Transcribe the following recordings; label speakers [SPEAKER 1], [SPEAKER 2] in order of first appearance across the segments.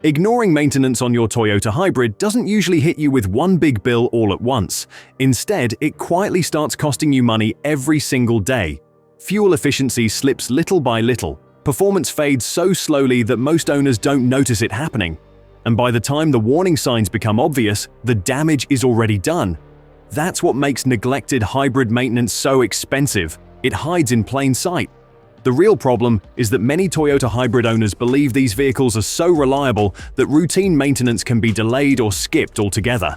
[SPEAKER 1] Ignoring maintenance on your Toyota Hybrid doesn't usually hit you with one big bill all at once. Instead, it quietly starts costing you money every single day. Fuel efficiency slips little by little. Performance fades so slowly that most owners don't notice it happening. And by the time the warning signs become obvious, the damage is already done. That's what makes neglected hybrid maintenance so expensive. It hides in plain sight. The real problem is that many Toyota Hybrid owners believe these vehicles are so reliable that routine maintenance can be delayed or skipped altogether.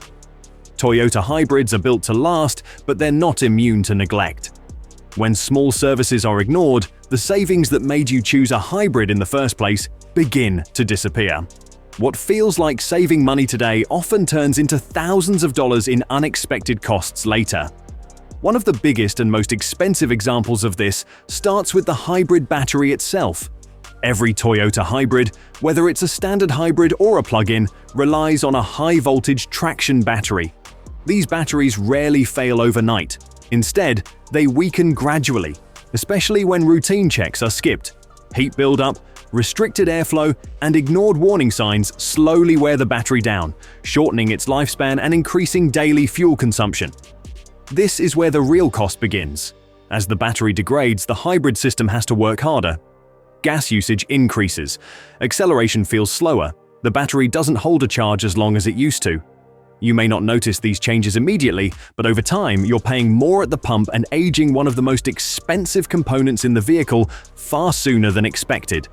[SPEAKER 1] Toyota Hybrids are built to last, but they're not immune to neglect. When small services are ignored, the savings that made you choose a hybrid in the first place begin to disappear. What feels like saving money today often turns into thousands of dollars in unexpected costs later. One of the biggest and most expensive examples of this starts with the hybrid battery itself. Every Toyota Hybrid, whether it's a standard hybrid or a plug-in, relies on a high-voltage traction battery. These batteries rarely fail overnight. Instead, they weaken gradually, especially when routine checks are skipped. Heat buildup, restricted airflow, and ignored warning signs slowly wear the battery down, shortening its lifespan and increasing daily fuel consumption. This is where the real cost begins. As the battery degrades, the hybrid system has to work harder. Gas usage increases. Acceleration feels slower. The battery doesn't hold a charge as long as it used to. You may not notice these changes immediately, but over time, you're paying more at the pump and aging one of the most expensive components in the vehicle far sooner than expected.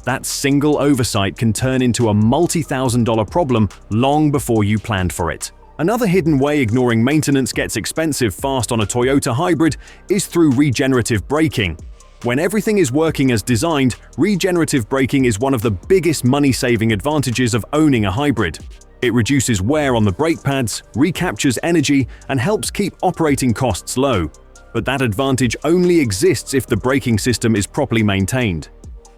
[SPEAKER 1] That single oversight can turn into a multi-thousand-dollar problem long before you planned for it. Another hidden way ignoring maintenance gets expensive fast on a Toyota Hybrid is through regenerative braking. When everything is working as designed, regenerative braking is one of the biggest money-saving advantages of owning a hybrid. It reduces wear on the brake pads, recaptures energy, and helps keep operating costs low. But that advantage only exists if the braking system is properly maintained.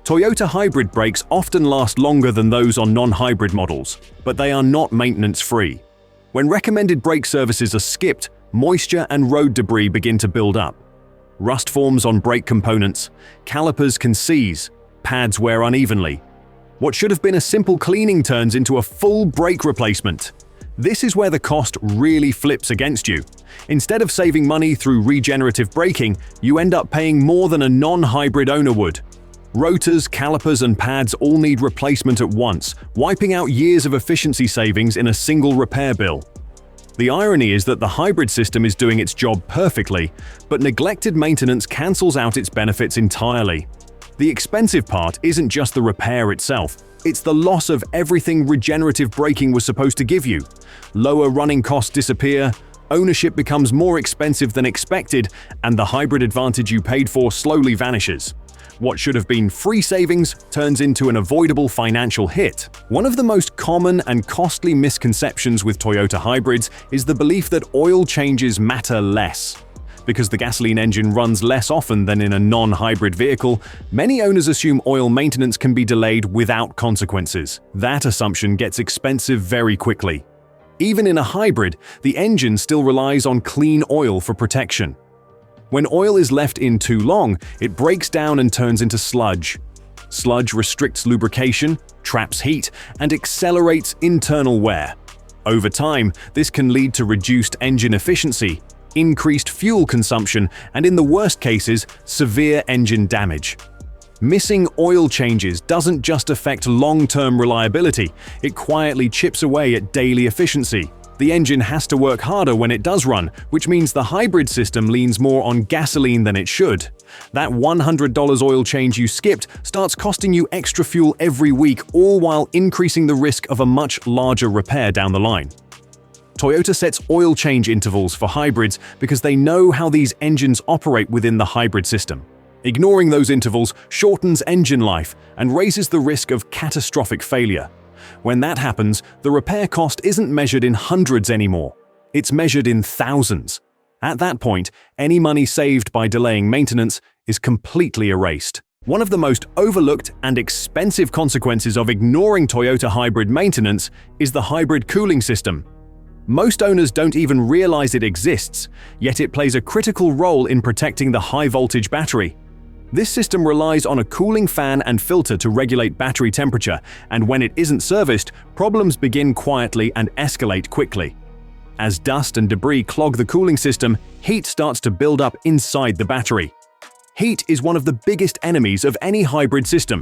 [SPEAKER 1] Toyota Hybrid brakes often last longer than those on non-hybrid models, but they are not maintenance-free. When recommended brake services are skipped, moisture and road debris begin to build up. Rust forms on brake components, calipers can seize, pads wear unevenly. What should have been a simple cleaning turns into a full brake replacement. This is where the cost really flips against you. Instead of saving money through regenerative braking, you end up paying more than a non-hybrid owner would. Rotors, calipers, and pads all need replacement at once, wiping out years of efficiency savings in a single repair bill. The irony is that the hybrid system is doing its job perfectly, but neglected maintenance cancels out its benefits entirely. The expensive part isn't just the repair itself, it's the loss of everything regenerative braking was supposed to give you. Lower running costs disappear, ownership becomes more expensive than expected, and the hybrid advantage you paid for slowly vanishes. What should have been free savings turns into an avoidable financial hit. One of the most common and costly misconceptions with Toyota Hybrids is the belief that oil changes matter less. Because the gasoline engine runs less often than in a non-hybrid vehicle, many owners assume oil maintenance can be delayed without consequences. That assumption gets expensive very quickly. Even in a hybrid, the engine still relies on clean oil for protection. When oil is left in too long, it breaks down and turns into sludge. Sludge restricts lubrication, traps heat, and accelerates internal wear. Over time, this can lead to reduced engine efficiency, increased fuel consumption, and in the worst cases, severe engine damage. Missing oil changes doesn't just affect long-term reliability, it quietly chips away at daily efficiency. The engine has to work harder when it does run, which means the hybrid system leans more on gasoline than it should. That $100 oil change you skipped starts costing you extra fuel every week, all while increasing the risk of a much larger repair down the line. Toyota sets oil change intervals for hybrids because they know how these engines operate within the hybrid system. Ignoring those intervals shortens engine life and raises the risk of catastrophic failure. When that happens, the repair cost isn't measured in hundreds anymore. It's measured in thousands. At that point, any money saved by delaying maintenance is completely erased. One of the most overlooked and expensive consequences of ignoring Toyota hybrid maintenance is the hybrid cooling system. Most owners don't even realize it exists, yet it plays a critical role in protecting the high-voltage battery. This system relies on a cooling fan and filter to regulate battery temperature, and when it isn't serviced, problems begin quietly and escalate quickly. As dust and debris clog the cooling system, heat starts to build up inside the battery. Heat is one of the biggest enemies of any hybrid system.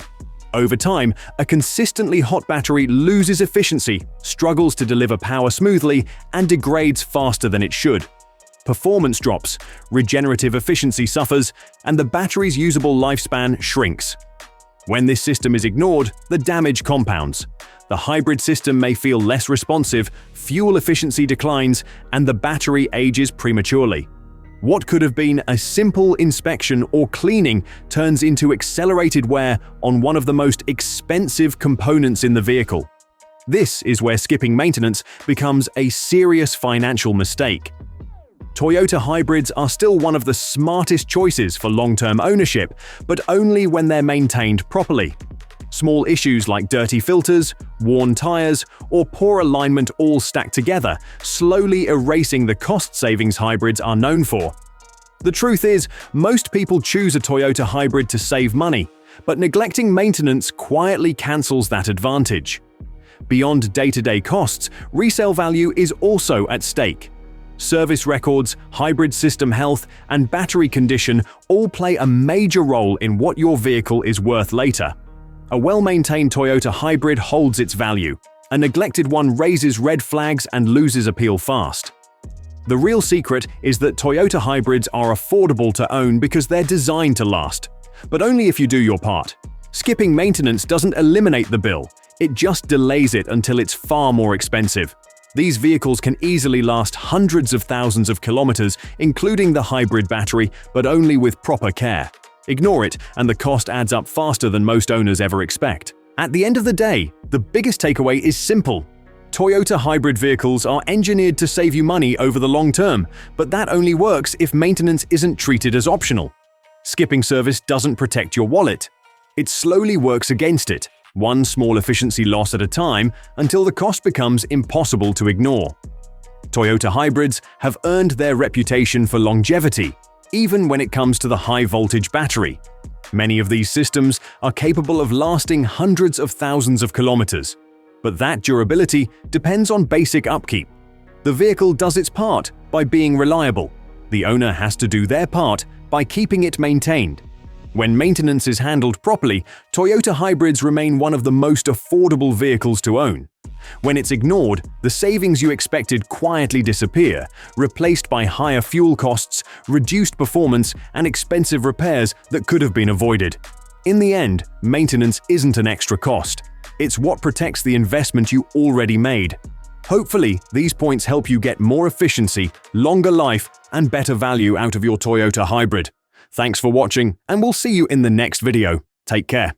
[SPEAKER 1] Over time, a consistently hot battery loses efficiency, struggles to deliver power smoothly, and degrades faster than it should. Performance drops, regenerative efficiency suffers, and the battery's usable lifespan shrinks. When this system is ignored, the damage compounds. The hybrid system may feel less responsive, fuel efficiency declines, and the battery ages prematurely. What could have been a simple inspection or cleaning turns into accelerated wear on one of the most expensive components in the vehicle. This is where skipping maintenance becomes a serious financial mistake. Toyota hybrids are still one of the smartest choices for long-term ownership, but only when they're maintained properly. Small issues like dirty filters, worn tires, or poor alignment all stack together, slowly erasing the cost savings hybrids are known for. The truth is, most people choose a Toyota hybrid to save money, but neglecting maintenance quietly cancels that advantage. Beyond day-to-day costs, resale value is also at stake. Service records, hybrid system health, and battery condition all play a major role in what your vehicle is worth later. A well-maintained Toyota hybrid holds its value. A neglected one raises red flags and loses appeal fast. The real secret is that Toyota hybrids are affordable to own because they're designed to last, but only if you do your part. Skipping maintenance doesn't eliminate the bill, it just delays it until it's far more expensive. These vehicles can easily last hundreds of thousands of kilometers, including the hybrid battery, but only with proper care. Ignore it, and the cost adds up faster than most owners ever expect. At the end of the day, the biggest takeaway is simple. Toyota hybrid vehicles are engineered to save you money over the long term, but that only works if maintenance isn't treated as optional. Skipping service doesn't protect your wallet. It slowly works against it, one small efficiency loss at a time, until the cost becomes impossible to ignore. Toyota hybrids have earned their reputation for longevity, even when it comes to the high-voltage battery. Many of these systems are capable of lasting hundreds of thousands of kilometers. But that durability depends on basic upkeep. The vehicle does its part by being reliable. The owner has to do their part by keeping it maintained. When maintenance is handled properly, Toyota hybrids remain one of the most affordable vehicles to own. When it's ignored, the savings you expected quietly disappear, replaced by higher fuel costs, reduced performance, and expensive repairs that could have been avoided. In the end, maintenance isn't an extra cost. It's what protects the investment you already made. Hopefully, these points help you get more efficiency, longer life, and better value out of your Toyota hybrid. Thanks for watching, and we'll see you in the next video. Take care.